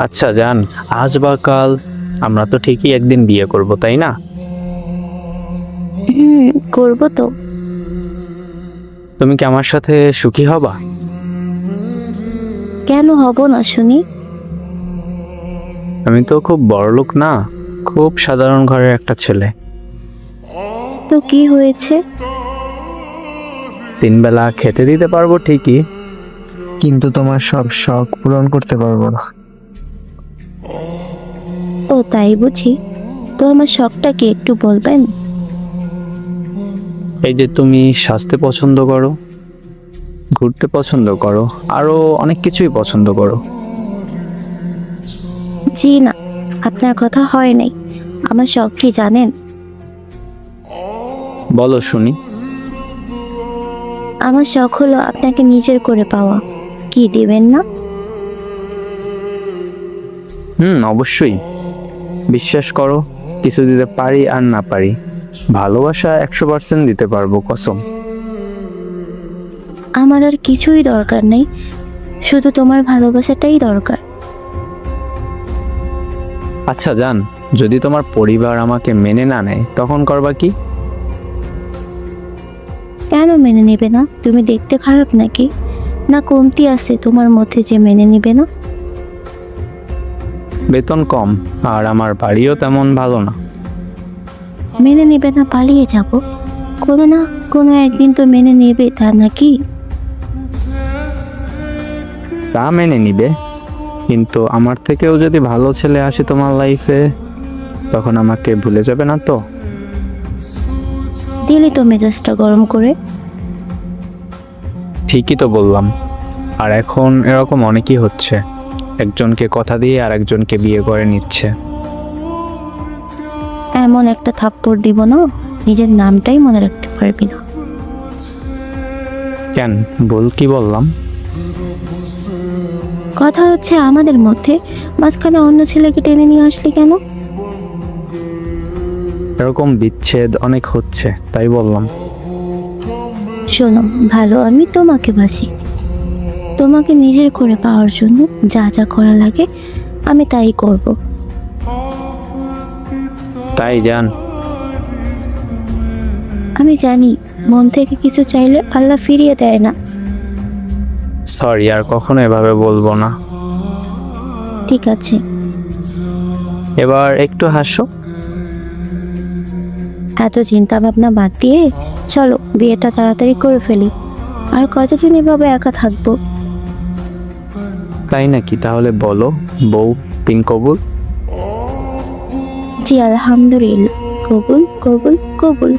আচ্ছা জান, আজ বা কাল আমরা তো ঠিকই একদিন বিয়ে করব, তাই না? করবো তো। তুমি কি আমার সাথে সুখী হবা? কেন হব না শুনি? আমি তো খুব বড়লোক না, খুব সাধারণ ঘরের একটা ছেলে। তো কি হয়েছে? 3 বেলা খেতে দিতে পারবো ঠিকই। কিন্তু তোমার সব শখ পূরণ করতে পারবো না। ও তাই বুঝি। তো আমার শখটা কি একটু বলবেন? এই যে তুমি সাজতে পছন্দ করো, ঘুরতে পছন্দ করো, আরো অনেক কিছুই পছন্দ করো। জি না, আপনার কথা হয় নাই। আমার শখ কি জানেন? বলো শুনি। আমার শখ হলো আপনাকে নিজের করে পাওয়া। কি দিবেন না? অবশ্যই। বিশ্বাস করো, কিছু দিতে পারি আর না পারি, ভালোবাসা 100% দিতে পারবো, কসম। আমার আর কিছুই দরকার নেই, শুধু তোমার ভালোবাসাটাই দরকার। আচ্ছা জান, যদি তোমার পরিবার আমাকে মেনে না নেয় তখন করবা কি? কেন মেনে নেবে না? তুমি দেখতে খারাপ নাকি? না কমতি আছে তোমার মধ্যে যে মেনে নিবে না? বেতন কম, আর আমার বাড়িও তেমন ভালো না। মেনে নেবে না পালিয়ে যাব? কোনো না কোনো একদিন তো মেনে নেবে, তা নাকি? তা মেনে নিবে, কিন্তু আমার থেকেও যদি ভালো ছেলে আসে তোমার লাইফে, তখন আমাকে ভুলে যাবে না তো? দিলি তো মেজাজটা গরম করে। ঠিকই তো বললাম। আর এখন এরকম অনেকই হচ্ছে, একজনকে কথা দিয়ে আর একজনকে বিয়ে করে নিচ্ছে। এমন একটা থাপ্পড় দিব না, নিজের নামটাই মনে রাখতে পারবি না। কেন, ভুল কি বললাম? কথা হচ্ছে আমাদের মধ্যে, মাঝখানে অন্য ছেলেকে টেনে নিয়ে আসলি কেন? এরকম বিচ্ছেদ অনেক হচ্ছে, তাই বললাম। শোনো, ভালো আমি তোমাকে বাসি। তোমাকে নিজের করে পাওয়ার জন্য যা যা করা লাগে আমি তাই করব। তাই জান। আমি জানি মন থেকে কিছু চাইলে আল্লাহ ফিরিয়ে দেয় না। সরি, আর কখনো এভাবে বলবো না। ঠিক আছে। এবার একটু হাসো। এত চিন্তা ভাবনা বাদ দিয়ে চলো বিয়েটা তাড়াতাড়ি করে ফেলি। আর কতদিন এভাবে একা থাকবো? তাই নাকি? তাহলে বলো, বউ তিন কবুল। জি আলহামদুলিল্লাহ, কবুল কবুল কবুল।